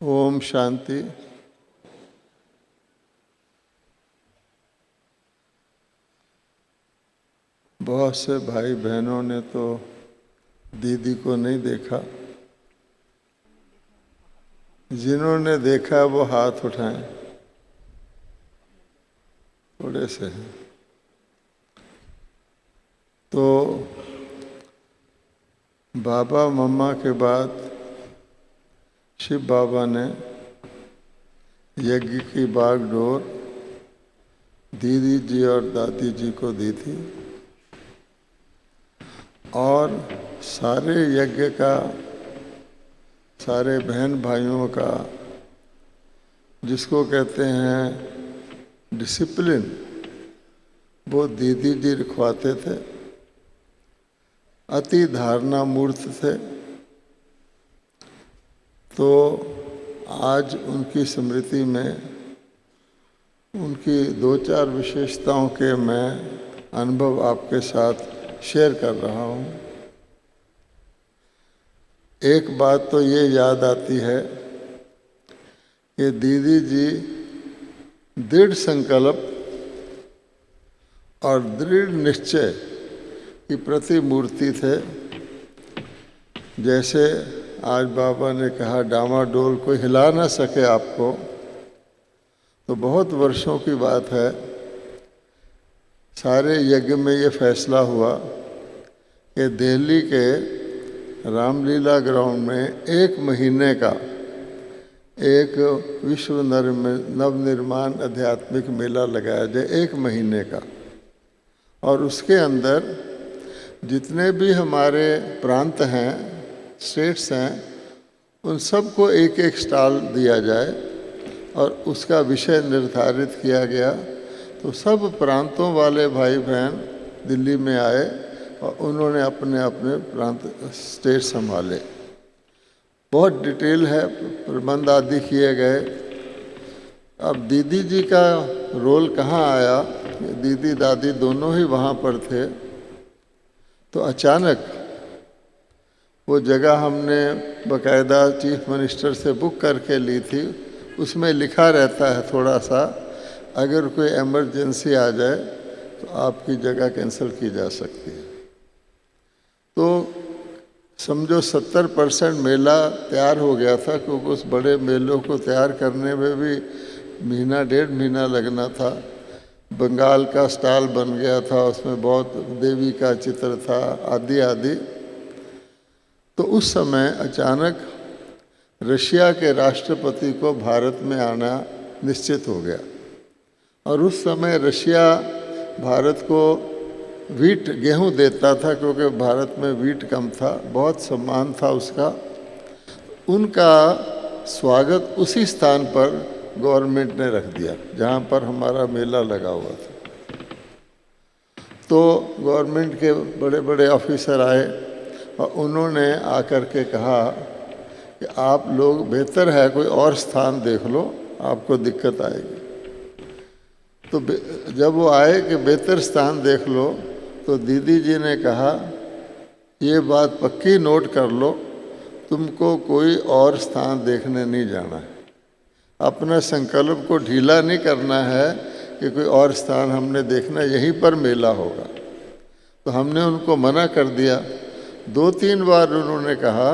ओम शांति। बहुत से भाई बहनों ने तो दीदी को नहीं देखा। जिन्होंने देखा वो हाथ उठाएं। थोड़े से हैं तो बाबा मम्मा के बाद शिव बाबा ने यज्ञ की बागडोर दीदी जी और दादी जी को दी थी और सारे यज्ञ का, सारे बहन भाइयों का, जिसको कहते हैं डिसिप्लिन, वो दीदी जी रखवाते थे। अति धारणा मूर्त थे। तो आज उनकी स्मृति में उनकी दो चार विशेषताओं के मैं अनुभव आपके साथ शेयर कर रहा हूँ। एक बात तो ये याद आती है कि दीदी जी दृढ़ संकल्प और दृढ़ निश्चय की प्रतिमूर्ति थे। जैसे आज बाबा ने कहा डामाडोल कोई हिला ना सके आपको, तो बहुत वर्षों की बात है। सारे यज्ञ में ये फैसला हुआ कि दिल्ली के रामलीला ग्राउंड में 1 महीने का एक विश्व नवनिर्माण आध्यात्मिक मेला लगाया जाए, 1 महीने का। और उसके अंदर जितने भी हमारे प्रांत हैं, स्टेट्स हैं, उन सबको एक एक स्टॉल दिया जाए और उसका विषय निर्धारित किया गया। तो सब प्रांतों वाले भाई बहन दिल्ली में आए और उन्होंने अपने अपने प्रांत स्टेट संभाले। बहुत डिटेल है, प्रबंध आदि किए गए। अब दीदी जी का रोल कहाँ आया? दीदी दादी दोनों ही वहाँ पर थे। तो अचानक वो जगह हमने बाकायदा चीफ मिनिस्टर से बुक करके ली थी। उसमें लिखा रहता है थोड़ा सा, अगर कोई इमरजेंसी आ जाए तो आपकी जगह कैंसिल की जा सकती है। तो समझो 70% मेला तैयार हो गया था, क्योंकि उस बड़े मेलों को तैयार करने में भी महीना 1.5 महीना लगना था। बंगाल का स्टॉल बन गया था, उसमें बहुत देवी का चित्र था, आदि आदि। तो उस समय अचानक रशिया के राष्ट्रपति को भारत में आना निश्चित हो गया। और उस समय रशिया भारत को वीट, गेहूं देता था, क्योंकि भारत में वीट कम था, बहुत सम्मान था उसका। उनका स्वागत उसी स्थान पर गवर्नमेंट ने रख दिया जहाँ पर हमारा मेला लगा हुआ था। तो गवर्नमेंट के बड़े बड़े ऑफिसर आए और उन्होंने आकर के कहा कि आप लोग, बेहतर है कोई और स्थान देख लो, आपको दिक्कत आएगी। तो जब वो आए कि बेहतर स्थान देख लो, तो दीदी जी ने कहा ये बात पक्की नोट कर लो, तुमको कोई और स्थान देखने नहीं जाना है। अपना संकल्प को ढीला नहीं करना है कि कोई और स्थान हमने देखना, यहीं पर मेला होगा। तो हमने उनको मना कर दिया। 2-3 बार उन्होंने कहा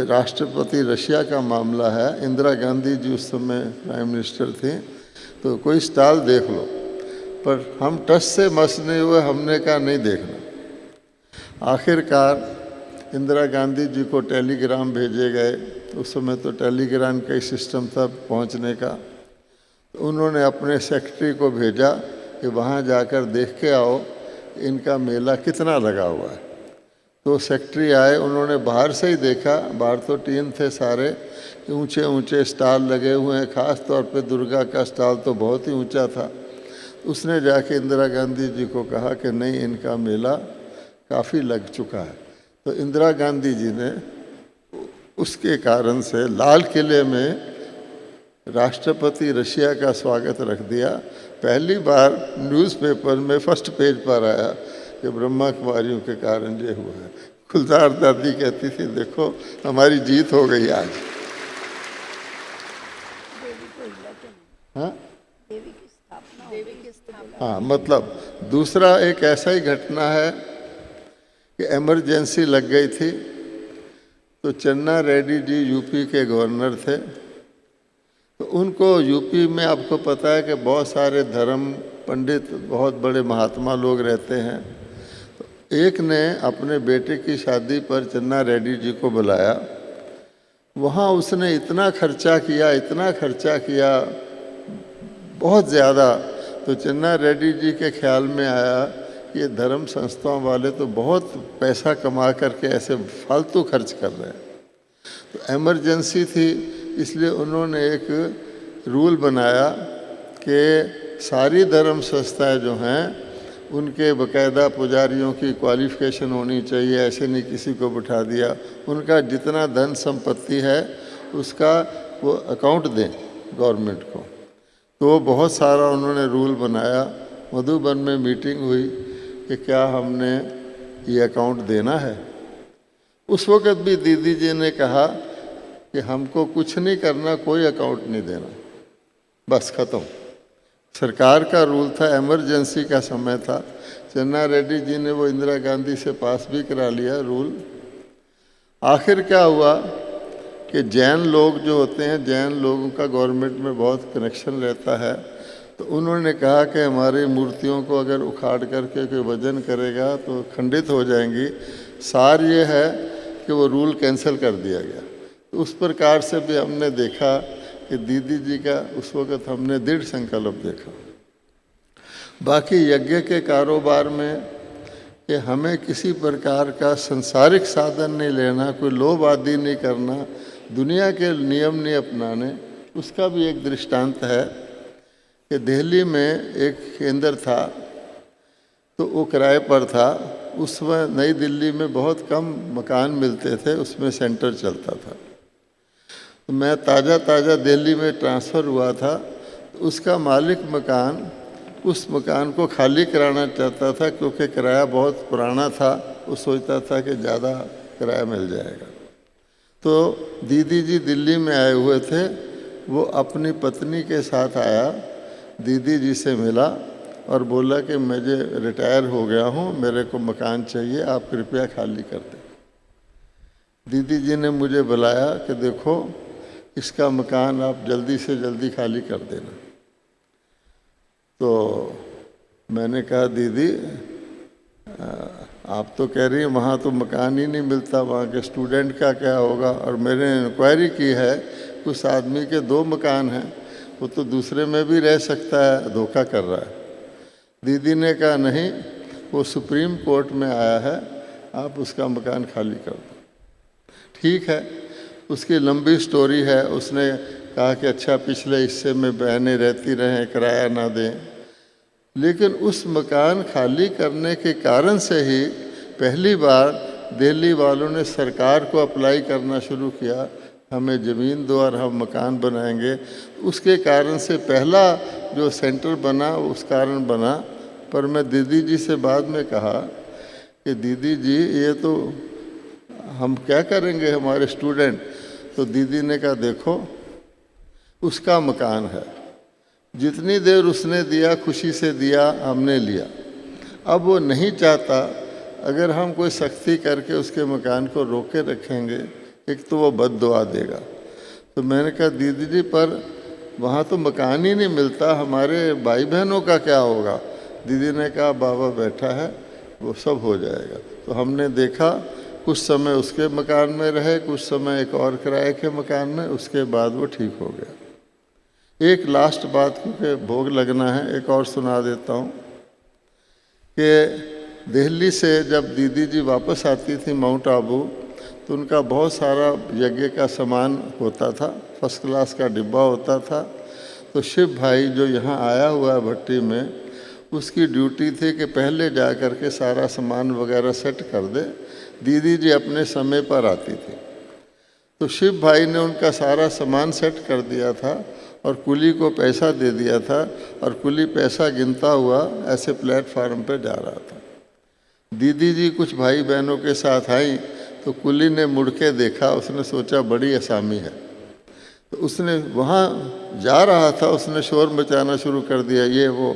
राष्ट्रपति रशिया का मामला है, इंदिरा गांधी जी उस समय प्राइम मिनिस्टर थी, तो कोई स्टॉल देख लो। पर हम टस से मस नहीं हुए, हमने कहा नहीं देखना। आखिरकार इंदिरा गांधी जी को टेलीग्राम भेजे गए। उस समय तो टेलीग्राम का ही सिस्टम था पहुंचने का। तो उन्होंने अपने सेक्रेटरी को भेजा कि वहां जाकर देख के आओ इनका मेला कितना लगा हुआ है। तो सेक्रेटरी आए, उन्होंने बाहर से ही देखा। बाहर तो टीन थे सारे, ऊंचे ऊंचे स्टॉल लगे हुए हैं, ख़ास तौर पे दुर्गा का स्टॉल तो बहुत ही ऊंचा था। उसने जाके इंदिरा गांधी जी को कहा कि नहीं, इनका मेला काफ़ी लग चुका है। तो इंदिरा गांधी जी ने उसके कारण से लाल किले में राष्ट्रपति रशिया का स्वागत रख दिया। पहली बार न्यूज़पेपर में फर्स्ट पेज पर आया कि ब्रह्मा कुमारियों के कारण ये हुआ है। गुलजार दादी कहती थी देखो हमारी जीत हो गई आज। हाँ, मतलब दूसरा एक ऐसा ही घटना है कि इमरजेंसी लग गई थी, तो चन्ना रेड्डी जी यूपी के गवर्नर थे। तो उनको यूपी में आपको पता है कि बहुत सारे धर्म पंडित, बहुत बड़े महात्मा लोग रहते हैं। तो एक ने अपने बेटे की शादी पर चन्ना रेड्डी जी को बुलाया। वहाँ उसने इतना खर्चा किया बहुत ज़्यादा। तो चन्ना रेड्डी जी के ख्याल में आया कि ये धर्म संस्थाओं वाले तो बहुत पैसा कमा करके ऐसे फालतू खर्च कर रहे हैं। तो इमरजेंसी थी, इसलिए उन्होंने एक रूल बनाया कि सारी धर्म संस्थाएं जो हैं उनके बाकायदा पुजारियों की क्वालिफ़िकेशन होनी चाहिए, ऐसे नहीं किसी को बिठा दिया। उनका जितना धन संपत्ति है उसका वो अकाउंट दें गवर्नमेंट को। तो बहुत सारा उन्होंने रूल बनाया। मधुबन में मीटिंग हुई कि क्या हमने ये अकाउंट देना है। उस वक़्त भी दीदी जी ने कहा कि हमको कुछ नहीं करना, कोई अकाउंट नहीं देना, बस ख़त्म। सरकार का रूल था, इमरजेंसी का समय था। चन्ना रेड्डी जी ने वो इंदिरा गांधी से पास भी करा लिया रूल। आखिर क्या हुआ कि जैन लोग जो होते हैं, जैन लोगों का गवर्नमेंट में बहुत कनेक्शन रहता है। तो उन्होंने कहा कि हमारी मूर्तियों को अगर उखाड़ करके कोई वजन करेगा तो खंडित हो जाएंगी। सार ये है कि वो रूल कैंसिल कर दिया गया। तो उस प्रकार से भी हमने देखा कि दीदी जी का उस वक़्त हमने दृढ़ संकल्प देखा। बाकी यज्ञ के कारोबार में कि हमें किसी प्रकार का संसारिक साधन नहीं लेना, कोई लोभ आदि नहीं करना, दुनिया के नियम नहीं अपनाने, उसका भी एक दृष्टांत है कि दिल्ली में एक केंद्र था, तो वो किराए पर था। उस समय नई दिल्ली में बहुत कम मकान मिलते थे, उसमें सेंटर चलता था। तो मैं ताज़ा दिल्ली में ट्रांसफ़र हुआ था। तो उसका मालिक मकान उस मकान को खाली कराना चाहता था, क्योंकि किराया बहुत पुराना था। वो सोचता था कि ज़्यादा किराया मिल जाएगा। तो दीदी जी दिल्ली में आए हुए थे, वो अपनी पत्नी के साथ आया, दीदी जी से मिला और बोला कि मुझे रिटायर हो गया हूँ, मेरे को मकान चाहिए, आप कृपया खाली कर दें। दीदी जी ने मुझे बुलाया कि देखो इसका मकान आप जल्दी से जल्दी खाली कर देना। तो मैंने कहा दीदी आप तो कह रही हैं वहाँ तो मकान ही नहीं मिलता, वहाँ के स्टूडेंट का क्या होगा। और मैंने इंक्वायरी की है, उस आदमी के 2 मकान हैं, वो तो दूसरे में भी रह सकता है, धोखा कर रहा है। दीदी ने कहा नहीं, वो सुप्रीम कोर्ट में आया है, आप उसका मकान खाली कर दो। ठीक है, उसकी लंबी स्टोरी है। उसने कहा कि अच्छा पिछले हिस्से में बहनें रहती रहें, किराया ना दें। लेकिन उस मकान खाली करने के कारण से ही पहली बार दिल्ली वालों ने सरकार को अप्लाई करना शुरू किया, हमें ज़मीन दो और हम मकान बनाएंगे। उसके कारण से पहला जो सेंटर बना उस कारण बना। पर मैं दीदी जी से बाद में कहा कि दीदी जी ये तो हम क्या करेंगे, हमारे स्टूडेंट। तो दीदी ने कहा देखो उसका मकान है, जितनी देर उसने दिया खुशी से दिया, हमने लिया। अब वो नहीं चाहता, अगर हम कोई सख्ती करके उसके मकान को रोके रखेंगे, एक तो वो बद्दुआ देगा। तो मैंने कहा दीदी जी पर वहाँ तो मकान ही नहीं मिलता, हमारे भाई बहनों का क्या होगा। दीदी ने कहा बाबा बैठा है, वो सब हो जाएगा। तो हमने देखा, कुछ समय उसके मकान में रहे, कुछ समय एक और किराए के मकान में, उसके बाद वो ठीक हो गया। एक लास्ट बात, क्योंकि भोग लगना है, एक और सुना देता हूँ कि दिल्ली से जब दीदी जी वापस आती थी माउंट आबू, तो उनका बहुत सारा यज्ञ का सामान होता था, फर्स्ट क्लास का डिब्बा होता था। तो शिव भाई जो यहाँ आया हुआ है भट्टी में, उसकी ड्यूटी थी कि पहले जा कर के सारा सामान वगैरह सेट कर दे। दीदी जी अपने समय पर आती थी। तो शिव भाई ने उनका सारा सामान सेट कर दिया था और कुली को पैसा दे दिया था, और कुली पैसा गिनता हुआ ऐसे प्लेटफार्म पर जा रहा था। दीदी जी कुछ भाई बहनों के साथ आई, तो कुली ने मुड़ के देखा, उसने सोचा बड़ी असामी है। तो उसने वहाँ जा रहा था, उसने शोर मचाना शुरू कर दिया, ये वो।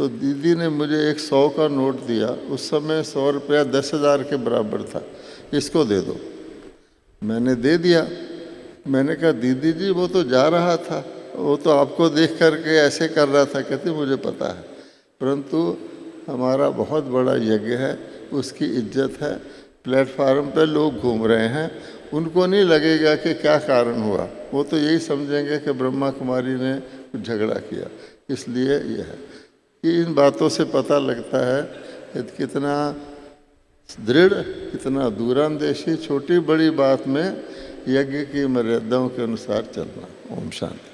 तो दीदी ने मुझे एक 100 का नोट दिया। उस समय 100 रुपया 10,000 के बराबर था। इसको दे दो। मैंने दे दिया। मैंने कहा दीदी जी वो तो जा रहा था, वो तो आपको देख करके ऐसे कर रहा था। कहते मुझे पता है, परंतु हमारा बहुत बड़ा यज्ञ है, उसकी इज्जत है। प्लेटफार्म पे लोग घूम रहे हैं, उनको नहीं लगेगा कि क्या कारण हुआ, वो तो यही समझेंगे कि ब्रह्मा कुमारी ने कुछ झगड़ा किया। इसलिए यह है कि इन बातों से पता लगता है कि कितना दृढ़, कितना दूरांदेशी, छोटी बड़ी बात में यज्ञ की मर्यादाओं के अनुसार चलना। ओम शांति।